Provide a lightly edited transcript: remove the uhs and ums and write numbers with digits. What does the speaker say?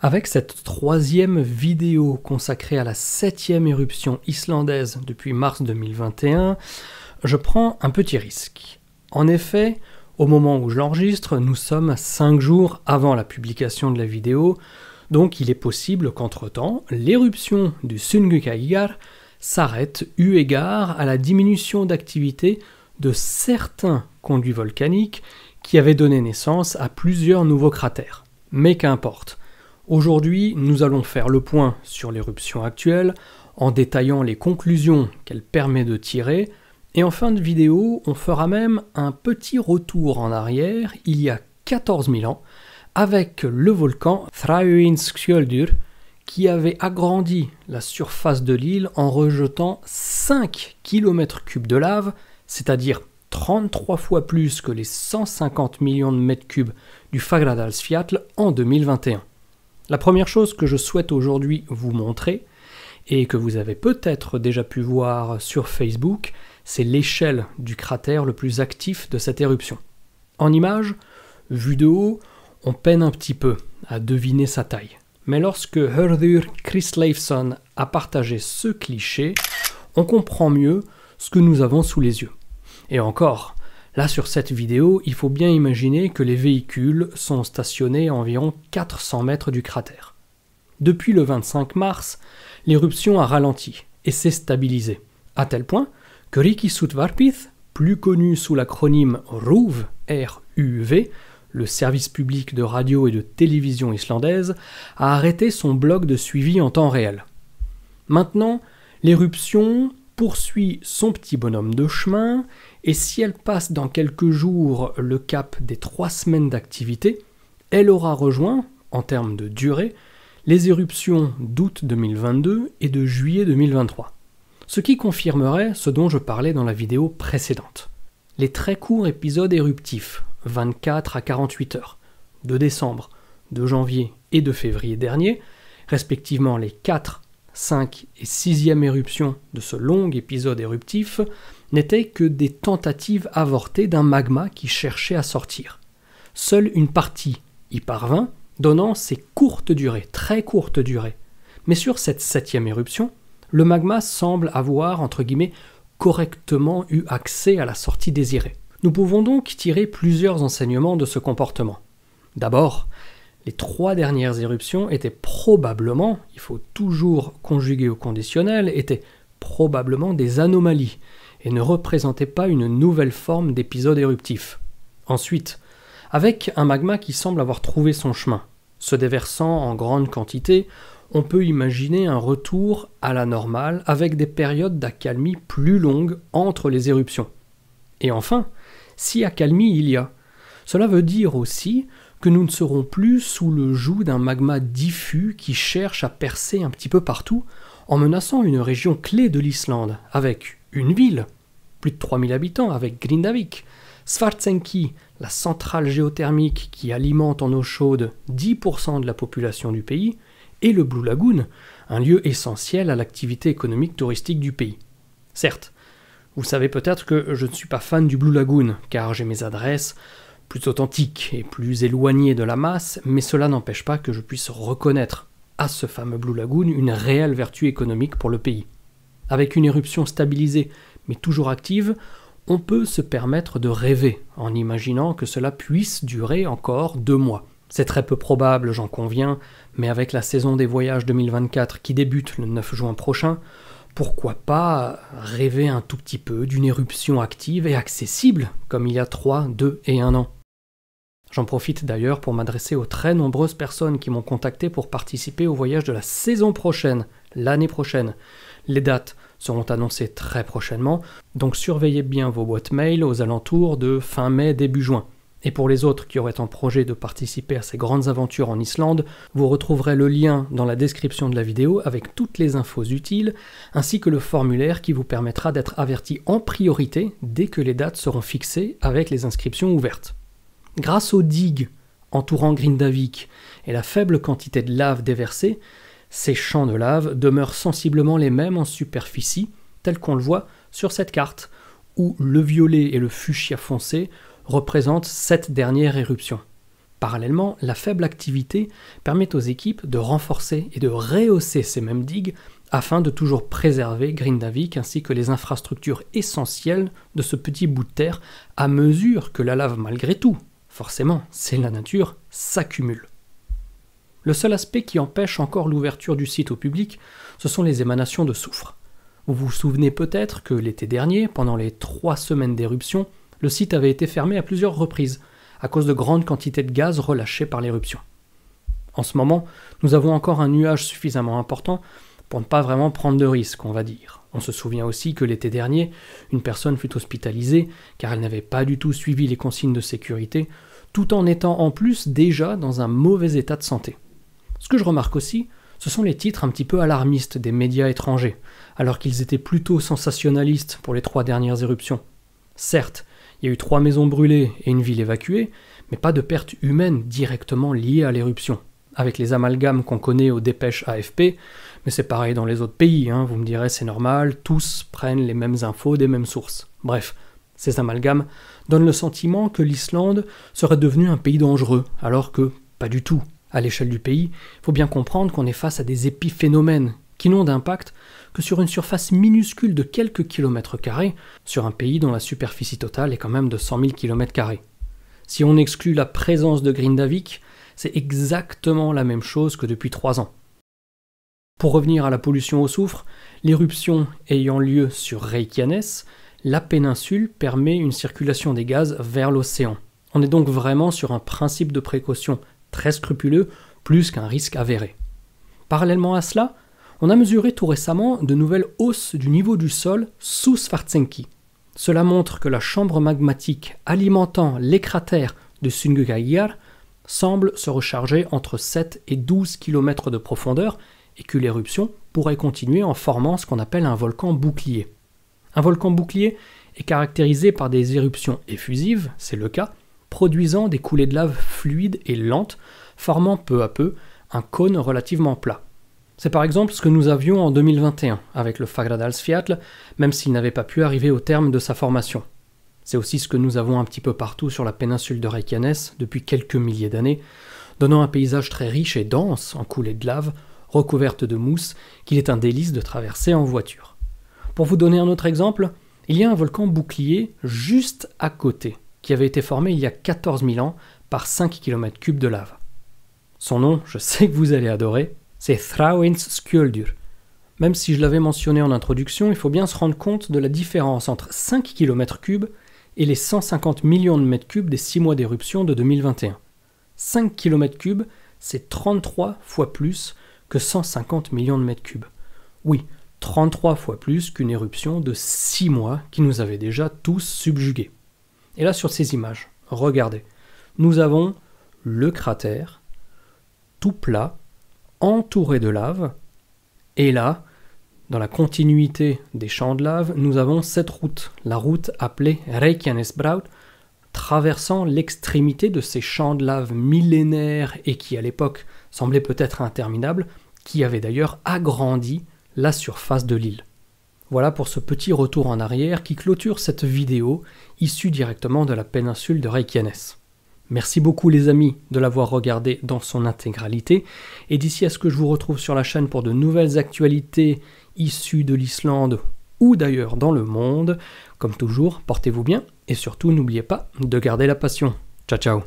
Avec cette troisième vidéo consacrée à la 7e éruption islandaise depuis mars 2021, je prends un petit risque. En effet, au moment où je l'enregistre, nous sommes 5 jours avant la publication de la vidéo, donc il est possible qu'entre-temps, l'éruption du Sungukaigar s'arrête eu égard à la diminution d'activité de certains conduits volcaniques qui avaient donné naissance à plusieurs nouveaux cratères. Mais qu'importe. Aujourd'hui, nous allons faire le point sur l'éruption actuelle, en détaillant les conclusions qu'elle permet de tirer, et en fin de vidéo, on fera même un petit retour en arrière, il y a 14 000 ans, avec le volcan Þráinsskjöldur, qui avait agrandi la surface de l'île en rejetant 5 km3 de lave, c'est-à-dire 33 fois plus que les 150 millions de mètres cubes du Fagradalsfjall en 2021. La première chose que je souhaite aujourd'hui vous montrer, et que vous avez peut-être déjà pu voir sur Facebook, c'est l'échelle du cratère le plus actif de cette éruption. En image, vue de haut, on peine un petit peu à deviner sa taille. Mais lorsque Hörður Kristleifsson a partagé ce cliché, on comprend mieux ce que nous avons sous les yeux. Et encore, là sur cette vidéo, il faut bien imaginer que les véhicules sont stationnés à environ 400 mètres du cratère. Depuis le 25 mars, l'éruption a ralenti et s'est stabilisée, à tel point que Ríkisútvarpið, plus connu sous l'acronyme RÚV, R-U-V, le service public de radio et de télévision islandaise, a arrêté son bloc de suivi en temps réel. Maintenant, l'éruption poursuit son petit bonhomme de chemin, et si elle passe dans quelques jours le cap des 3 semaines d'activité, elle aura rejoint, en termes de durée, les éruptions d'août 2022 et de juillet 2023. Ce qui confirmerait ce dont je parlais dans la vidéo précédente. Les très courts épisodes éruptifs, 24 à 48 heures, de décembre, de janvier et de février dernier, respectivement les 4, 5 et 6e éruptions de ce long épisode éruptif, n'étaient que des tentatives avortées d'un magma qui cherchait à sortir. Seule une partie y parvint, donnant ces courtes durées, très courtes durées. Mais sur cette 7e éruption, le magma semble avoir, entre guillemets, correctement eu accès à la sortie désirée. Nous pouvons donc tirer plusieurs enseignements de ce comportement. D'abord, les 3 dernières éruptions étaient probablement, il faut toujours conjuguer au conditionnel, étaient probablement des anomalies et ne représentaient pas une nouvelle forme d'épisode éruptif. Ensuite, avec un magma qui semble avoir trouvé son chemin, se déversant en grande quantité, on peut imaginer un retour à la normale avec des périodes d'accalmie plus longues entre les éruptions. Et enfin, si accalmie il y a, cela veut dire aussi que nous ne serons plus sous le joug d'un magma diffus qui cherche à percer un petit peu partout en menaçant une région clé de l'Islande, avec une ville, plus de 3000 habitants, avec Grindavik, Svartsenki, la centrale géothermique qui alimente en eau chaude 10% de la population du pays, et le Blue Lagoon, un lieu essentiel à l'activité économique touristique du pays. Certes, vous savez peut-être que je ne suis pas fan du Blue Lagoon, car j'ai mes adresses plus authentiques et plus éloignées de la masse, mais cela n'empêche pas que je puisse reconnaître à ce fameux Blue Lagoon une réelle vertu économique pour le pays. Avec une éruption stabilisée, mais toujours active, on peut se permettre de rêver en imaginant que cela puisse durer encore 2 mois. C'est très peu probable, j'en conviens, mais avec la saison des voyages 2024 qui débute le 9 juin prochain, pourquoi pas rêver un tout petit peu d'une éruption active et accessible, comme il y a 3, 2 et 1 an. J'en profite d'ailleurs pour m'adresser aux très nombreuses personnes qui m'ont contacté pour participer au voyage de la saison prochaine, l'année prochaine. Les dates seront annoncées très prochainement, donc surveillez bien vos boîtes mail aux alentours de fin mai, début juin. Et pour les autres qui auraient en projet de participer à ces grandes aventures en Islande, vous retrouverez le lien dans la description de la vidéo avec toutes les infos utiles, ainsi que le formulaire qui vous permettra d'être averti en priorité dès que les dates seront fixées avec les inscriptions ouvertes. Grâce aux digues entourant Grindavik et la faible quantité de lave déversée, ces champs de lave demeurent sensiblement les mêmes en superficie, tels qu'on le voit sur cette carte, où le violet et le fuchsia foncé représentent cette dernière éruption. Parallèlement, la faible activité permet aux équipes de renforcer et de rehausser ces mêmes digues afin de toujours préserver Grindavik ainsi que les infrastructures essentielles de ce petit bout de terre à mesure que la lave malgré tout, forcément, c'est la nature, s'accumule. Le seul aspect qui empêche encore l'ouverture du site au public, ce sont les émanations de soufre. Vous vous souvenez peut-être que l'été dernier, pendant les 3 semaines d'éruption, le site avait été fermé à plusieurs reprises, à cause de grandes quantités de gaz relâchées par l'éruption. En ce moment, nous avons encore un nuage suffisamment important pour ne pas vraiment prendre de risques, on va dire. On se souvient aussi que l'été dernier, une personne fut hospitalisée car elle n'avait pas du tout suivi les consignes de sécurité, tout en étant en plus déjà dans un mauvais état de santé. Ce que je remarque aussi, ce sont les titres un petit peu alarmistes des médias étrangers, alors qu'ils étaient plutôt sensationnalistes pour les 3 dernières éruptions. Certes, il y a eu 3 maisons brûlées et une ville évacuée, mais pas de pertes humaines directement liées à l'éruption. Avec les amalgames qu'on connaît aux dépêches AFP, mais c'est pareil dans les autres pays, vous me direz c'est normal, tous prennent les mêmes infos des mêmes sources. Bref, ces amalgames donnent le sentiment que l'Islande serait devenue un pays dangereux, alors que pas du tout. À l'échelle du pays, il faut bien comprendre qu'on est face à des épiphénomènes qui n'ont d'impact que sur une surface minuscule de quelques kilomètres carrés, sur un pays dont la superficie totale est quand même de 100 000 km². Si on exclut la présence de Grindavik, c'est exactement la même chose que depuis 3 ans. Pour revenir à la pollution au soufre, l'éruption ayant lieu sur Reykjanes, la péninsule permet une circulation des gaz vers l'océan. On est donc vraiment sur un principe de précaution très scrupuleux, plus qu'un risque avéré. Parallèlement à cela, on a mesuré tout récemment de nouvelles hausses du niveau du sol sous Svartsenki. Cela montre que la chambre magmatique alimentant les cratères de Sungukagiyar semble se recharger entre 7 et 12 km de profondeur et que l'éruption pourrait continuer en formant ce qu'on appelle un volcan bouclier. Un volcan bouclier est caractérisé par des éruptions effusives, c'est le cas, produisant des coulées de lave fluides et lentes, formant peu à peu un cône relativement plat. C'est par exemple ce que nous avions en 2021 avec le Fagradalsfjall, même s'il n'avait pas pu arriver au terme de sa formation. C'est aussi ce que nous avons un petit peu partout sur la péninsule de Reykjanes depuis quelques milliers d'années, donnant un paysage très riche et dense en coulées de lave, recouverte de mousse, qu'il est un délice de traverser en voiture. Pour vous donner un autre exemple, il y a un volcan bouclier juste à côté, qui avait été formé il y a 14 000 ans par 5 km³ de lave. Son nom, je sais que vous allez adorer, c'est Thráinsskjöldur. Même si je l'avais mentionné en introduction, il faut bien se rendre compte de la différence entre 5 km³ et les 150 millions de mètres cubes des 6 mois d'éruption de 2021. 5 km³, c'est 33 fois plus que 150 millions de mètres cubes. Oui, 33 fois plus qu'une éruption de 6 mois qui nous avait déjà tous subjugués. Et là, sur ces images, regardez, nous avons le cratère, tout plat, entouré de lave, et là, dans la continuité des champs de lave, nous avons cette route, la route appelée Reykjanesbraut, traversant l'extrémité de ces champs de lave millénaires et qui à l'époque semblaient peut-être interminables, qui avaient d'ailleurs agrandi la surface de l'île. Voilà pour ce petit retour en arrière qui clôture cette vidéo issue directement de la péninsule de Reykjanes. Merci beaucoup les amis de l'avoir regardé dans son intégralité, et d'ici à ce que je vous retrouve sur la chaîne pour de nouvelles actualités issues de l'Islande ou d'ailleurs dans le monde, comme toujours, portez-vous bien et surtout n'oubliez pas de garder la passion. Ciao ciao.